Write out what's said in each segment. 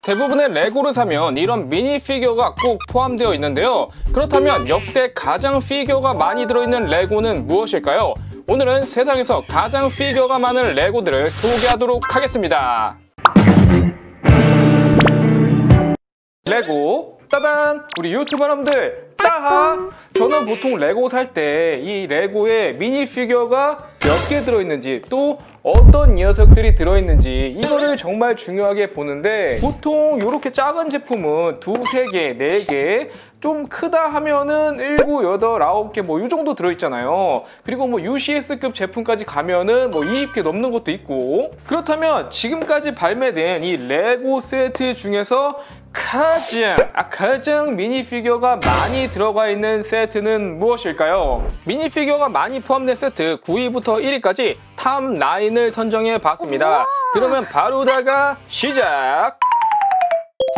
대부분의 레고를 사면 이런 미니 피규어가 꼭 포함되어 있는데요. 그렇다면 역대 가장 피규어가 많이 들어있는 레고는 무엇일까요? 오늘은 세상에서 가장 피규어가 많은 레고들을 소개하도록 하겠습니다. 레고 따단! 우리 유튜버 여러분들 따하! 저는 보통 레고 살 때 이 레고에 미니 피규어가 몇 개 들어있는지 또 어떤 녀석들이 들어있는지 이거를 정말 중요하게 보는데, 보통 이렇게 작은 제품은 2, 3개, 4개, 좀 크다 하면은 7, 8, 9개 뭐 이 정도 들어있잖아요. 그리고 뭐 UCS급 제품까지 가면은 뭐 20개 넘는 것도 있고. 그렇다면 지금까지 발매된 이 레고 세트 중에서 가장 미니 피규어가 많이 들어가 있는 세트는 무엇일까요? 미니 피규어가 많이 포함된 세트 9위부터 1위까지 탑 9을 선정해 봤습니다. 그러면 바로 다가 시작!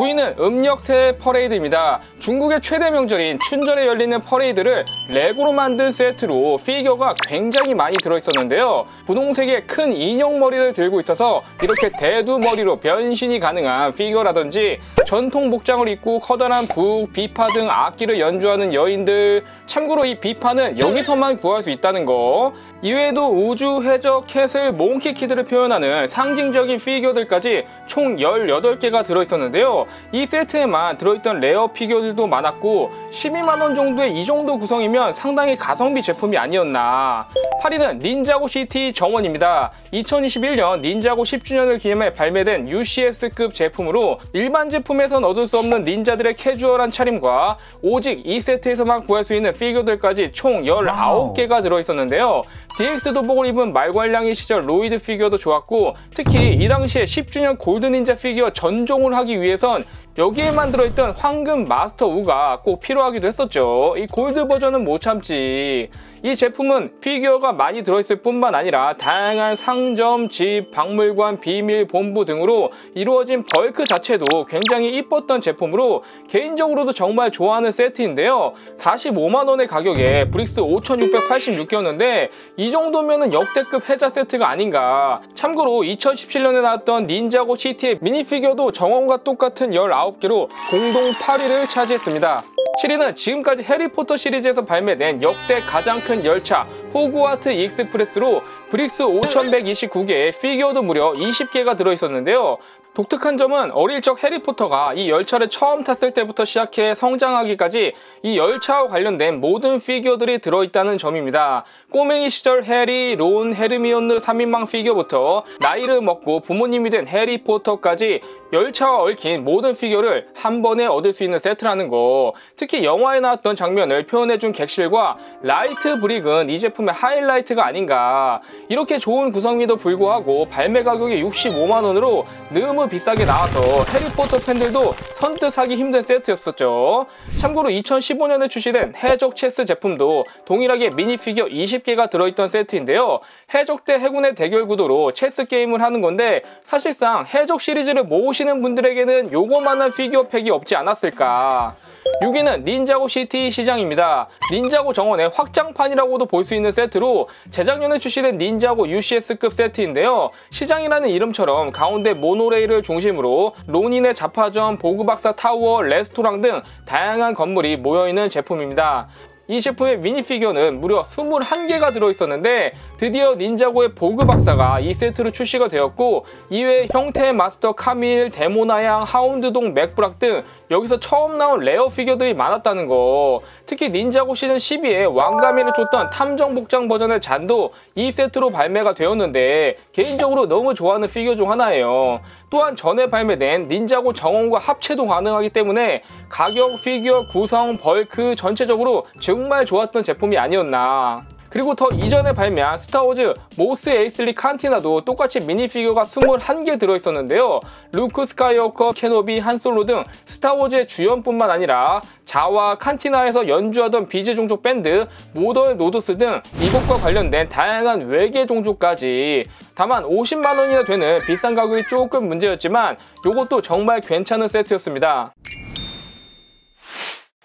9위는 음력 새해 퍼레이드입니다. 중국의 최대 명절인 춘절에 열리는 퍼레이드를 레고로 만든 세트로 피규어가 굉장히 많이 들어있었는데요. 분홍색의 큰 인형 머리를 들고 있어서 이렇게 대두 머리로 변신이 가능한 피규어라든지, 전통 복장을 입고 커다란 북, 비파 등 악기를 연주하는 여인들, 참고로 이 비파는 여기서만 구할 수 있다는 거, 이외에도 우주, 해적, 캐슬, 몽키키드를 표현하는 상징적인 피규어들까지 총 18개가 들어있었는데요. 이 세트에만 들어있던 레어 피규어들도 많았고 12만원 정도의 이 정도 구성이면 상당히 가성비 제품이 아니었나. 8위는 닌자고 시티 정원입니다. 2021년 닌자고 10주년을 기념해 발매된 UCS급 제품으로 일반 제품에선 얻을 수 없는 닌자들의 캐주얼한 차림과 오직 이 세트에서만 구할 수 있는 피규어들까지 총 19개가 들어있었는데요. DX 도복을 입은 말괄량이 시절 로이드 피규어도 좋았고, 특히 이 당시에 10주년 골드 닌자 피규어 전종을 하기 위해선 여기에만 들어있던 황금 마스터 우가 꼭 필요하기도 했었죠. 이 골드 버전은 못 참지. 이 제품은 피규어가 많이 들어있을 뿐만 아니라 다양한 상점, 집, 박물관, 비밀, 본부 등으로 이루어진 벌크 자체도 굉장히 이뻤던 제품으로 개인적으로도 정말 좋아하는 세트인데요. 45만원의 가격에 브릭스 5,686개였는데 이 정도면은 역대급 해자 세트가 아닌가. 참고로 2017년에 나왔던 닌자고 시티의 미니피규어도 정원과 똑같은 19개로 공동 8위를 차지했습니다. 7위는 지금까지 해리포터 시리즈에서 발매된 역대 가장 큰 열차 호그와트 익스프레스로 브릭스 5,129개의 피규어도 무려 20개가 들어있었는데요. 독특한 점은 어릴 적 해리포터가 이 열차를 처음 탔을 때부터 시작해 성장하기까지 이 열차와 관련된 모든 피규어들이 들어있다는 점입니다. 꼬맹이 시절 해리, 론, 헤르미온느 3인방 피규어부터 나이를 먹고 부모님이 된 해리포터까지 열차와 얽힌 모든 피규어를 한 번에 얻을 수 있는 세트라는 거. 특히 영화에 나왔던 장면을 표현해준 객실과 라이트 브릭은 이 제품의 하이라이트가 아닌가. 이렇게 좋은 구성임에도 불구하고 발매 가격이 65만원으로 너무 비싸게 나와서 해리포터 팬들도 선뜻 사기 힘든 세트였었죠. 참고로 2015년에 출시된 해적 체스 제품도 동일하게 미니피규어 20개가 들어있던 세트인데요. 해적 대 해군의 대결 구도로 체스 게임을 하는 건데, 사실상 해적 시리즈를 모으시는 분들에게는 요거만한 피규어 팩이 없지 않았을까. 6위는 닌자고 시티 시장입니다. 닌자고 정원의 확장판이라고도 볼 수 있는 세트로 재작년에 출시된 닌자고 UCS급 세트인데요. 시장이라는 이름처럼 가운데 모노레일을 중심으로 론인의 잡화점, 보그박사 타워, 레스토랑 등 다양한 건물이 모여있는 제품입니다. 이 제품의 미니피규어는 무려 21개가 들어있었는데 드디어 닌자고의 보그 박사가 이 세트로 출시가 되었고, 이외에 형태의 마스터 카밀, 데모나양, 하운드동, 맥브락 등 여기서 처음 나온 레어 피규어들이 많았다는 거. 특히 닌자고 시즌 12에 왕가미를 줬던 탐정 복장 버전의 잔도 이 세트로 발매가 되었는데 개인적으로 너무 좋아하는 피규어 중 하나예요. 또한 전에 발매된 닌자고 정원과 합체도 가능하기 때문에 가격, 피규어, 구성, 벌크 전체적으로 정말 좋았던 제품이 아니었나. 그리고 더 이전에 발매한 스타워즈 모스 에이슬리 칸티나도 똑같이 미니피규어가 21개 들어있었는데요. 루크 스카이워커, 케노비, 한솔로 등 스타워즈의 주연뿐만 아니라 자와 칸티나에서 연주하던 비즈 종족 밴드 모덜 노도스 등 이것과 관련된 다양한 외계 종족까지. 다만 50만원이나 되는 비싼 가격이 조금 문제였지만 이것도 정말 괜찮은 세트였습니다.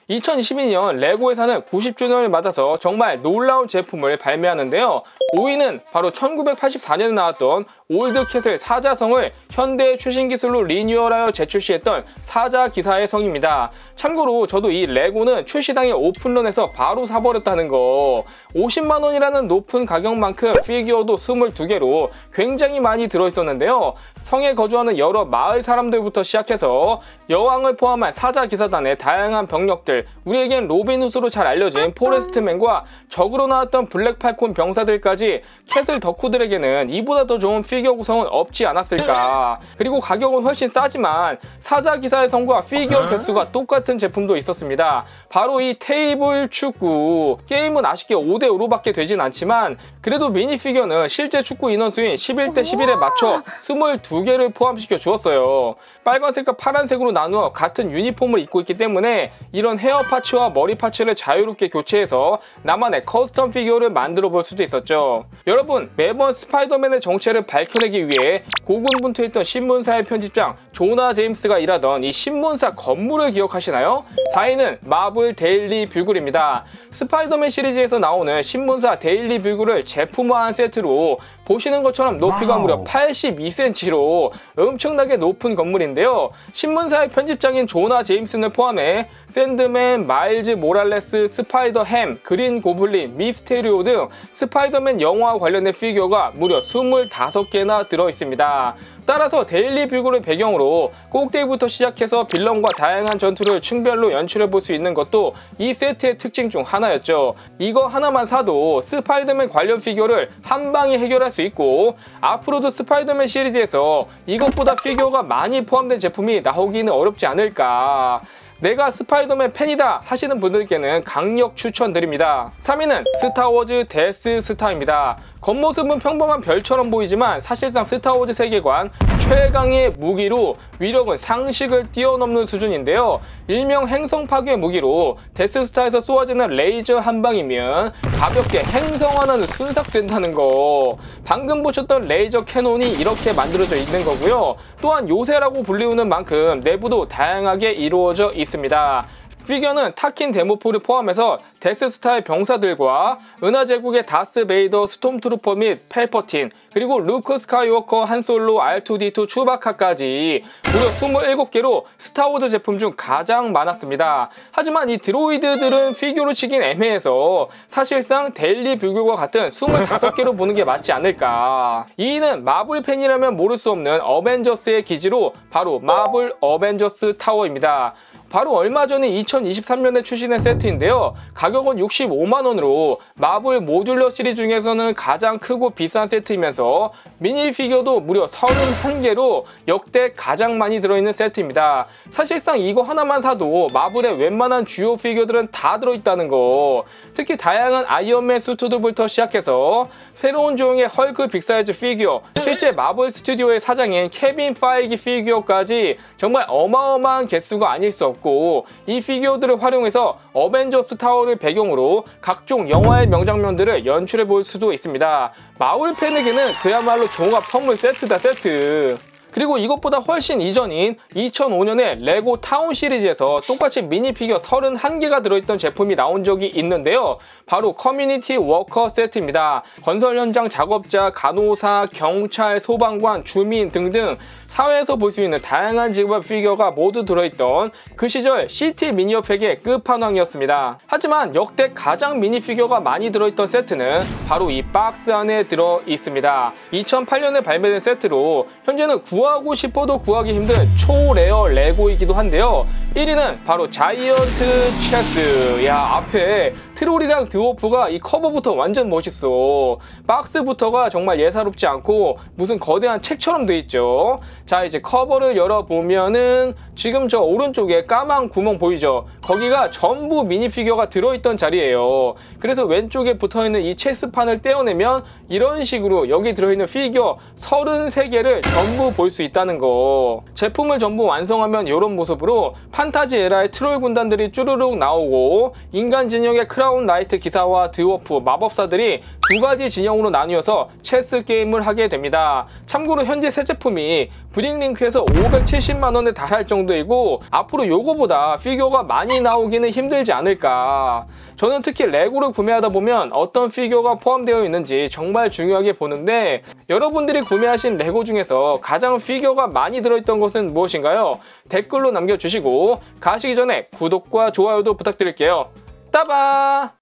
2022년 레고 회사는 90주년을 맞아서 정말 놀라운 제품을 발매하는데요. 5위는 바로 1984년에 나왔던 올드캣의 사자성을 현대의 최신 기술로 리뉴얼하여 재출시했던 사자기사의 성입니다. 참고로 저도 이 레고는 출시당에 오픈런에서 바로 사버렸다는 거. 50만원이라는 높은 가격만큼 피규어도 22개로 굉장히 많이 들어있었는데요. 성에 거주하는 여러 마을 사람들부터 시작해서 여왕을 포함한 사자기사단의 다양한 병력들, 우리에겐 로빈훗으로 잘 알려진 포레스트맨과 적으로 나왔던 블랙팔콘 병사들까지 캐슬 덕후들에게는 이보다 더 좋은 피규어 구성은 없지 않았을까. 그리고 가격은 훨씬 싸지만 사자기사의 성과 피규어 개수가 똑같은 제품도 있었습니다. 바로 이 테이블 축구. 게임은 아쉽게 5대5로밖에 되진 않지만 그래도 미니피규어는 실제 축구 인원수인 11대11에 맞춰 22개를 포함시켜 주었어요. 빨간색과 파란색으로 나누어 같은 유니폼을 입고 있기 때문에 이런 헤어 파츠와 머리 파츠를 자유롭게 교체해서 나만의 커스텀 피규어를 만들어 볼 수도 있었죠. 여러분, 매번 스파이더맨의 정체를 밝혀내기 위해 고군분투했던 신문사의 편집장 조나 제임스가 일하던 이 신문사 건물을 기억하시나요? 4위는 마블 데일리 뷰글입니다. 스파이더맨 시리즈에서 나오는 신문사 데일리 뷰글을 제품화한 세트로 보시는 것처럼 높이가 무려 82cm로 엄청나게 높은 건물인데요. 신문사의 편집장인 조나 제임슨을 포함해 샌드맨, 마일즈 모랄레스, 스파이더 햄, 그린 고블린, 미스테리오 등 스파이더맨 영화와 관련된 피규어가 무려 25개나 들어있습니다. 따라서 데일리 뷰글을 배경으로 꼭대기부터 시작해서 빌런과 다양한 전투를 층별로 연출해볼 수 있는 것도 이 세트의 특징 중 하나였죠. 이거 하나만 사도 스파이더맨 관련 피규어를 한 방에 해결할 수 있고 앞으로도 스파이더맨 시리즈에서 이것보다 피규어가 많이 포함된 제품이 나오기는 어렵지 않을까. 내가 스파이더맨 팬이다 하시는 분들께는 강력 추천드립니다. 3위는 스타워즈 데스 스타입니다. 겉모습은 평범한 별처럼 보이지만 사실상 스타워즈 세계관 최강의 무기로 위력은 상식을 뛰어넘는 수준인데요. 일명 행성 파괴 무기로 데스스타에서 쏘아지는 레이저 한 방이면 가볍게 행성 하나는 순삭된다는 거. 방금 보셨던 레이저 캐논이 이렇게 만들어져 있는 거고요. 또한 요새라고 불리우는 만큼 내부도 다양하게 이루어져 있습니다. 피규어는 타킨 데모포를 포함해서 데스스타의 병사들과 은하제국의 다스 베이더, 스톰트루퍼 및 펠퍼틴, 그리고 루크 스카이워커, 한솔로, R2D2, 추바카까지 무려 27개로 스타워즈 제품 중 가장 많았습니다. 하지만 이 드로이드들은 피규어로 치긴 애매해서 사실상 데일리 뷰글과 같은 25개로 보는 게 맞지 않을까. 2위는 마블 팬이라면 모를 수 없는 어벤져스의 기지로 바로 마블 어벤져스 타워입니다. 바로 얼마 전에 2023년에 출시된 세트인데요. 가격은 65만원으로 마블 모듈러 시리즈 중에서는 가장 크고 비싼 세트이면서 미니 피규어도 무려 31개로 역대 가장 많이 들어있는 세트입니다. 사실상 이거 하나만 사도 마블의 웬만한 주요 피규어들은 다 들어있다는 거. 특히 다양한 아이언맨 수트들부터 시작해서 새로운 조형의 헐크 빅사이즈 피규어, 실제 마블 스튜디오의 사장인 케빈 파이기 피규어까지 정말 어마어마한 개수가 아닐 수 없고 이 피규어들을 활용해서 어벤져스 타워를 배경으로 각종 영화의 명장면들을 연출해 볼 수도 있습니다. 마블 팬에게는 그야말로 종합 선물 세트다 세트. 그리고 이것보다 훨씬 이전인 2005년에 레고 타운 시리즈에서 똑같이 미니 피규어 31개가 들어있던 제품이 나온 적이 있는데요. 바로 커뮤니티 워커 세트입니다. 건설 현장 작업자, 간호사, 경찰, 소방관, 주민 등등 사회에서 볼 수 있는 다양한 직업의 피규어가 모두 들어있던 그 시절 시티 미니어팩의 끝판왕이었습니다. 하지만 역대 가장 미니 피규어가 많이 들어있던 세트는 바로 이 박스 안에 들어있습니다. 2008년에 발매된 세트로 현재는 구하고 싶어도 구하기 힘든 초레어 레고이기도 한데요. 1위는 바로 자이언트 체스. 야, 앞에 트롤이랑 드워프가 이 커버부터 완전 멋있어. 박스부터가 정말 예사롭지 않고 무슨 거대한 책처럼 돼 있죠. 자, 이제 커버를 열어보면은 지금 저 오른쪽에 까만 구멍 보이죠? 거기가 전부 미니 피규어가 들어있던 자리예요. 그래서 왼쪽에 붙어있는 이 체스판을 떼어내면 이런 식으로 여기 들어있는 피규어 33개를 전부 볼 수 있다는 거. 제품을 전부 완성하면 이런 모습으로 판타지 에라의 트롤 군단들이 쭈루룩 나오고 인간 진영의 크라운 나이트 기사와 드워프, 마법사들이 두 가지 진영으로 나뉘어서 체스 게임을 하게 됩니다. 참고로 현재 새 제품이 브릭링크에서 570만 원에 달할 정도이고 앞으로 요거보다 피규어가 많이 나오기는 힘들지 않을까. 저는 특히 레고를 구매하다 보면 어떤 피규어가 포함되어 있는지 정말 중요하게 보는데 여러분들이 구매하신 레고 중에서 가장 피규어가 많이 들어있던 것은 무엇인가요? 댓글로 남겨주시고 가시기 전에 구독과 좋아요도 부탁드릴게요. 따바!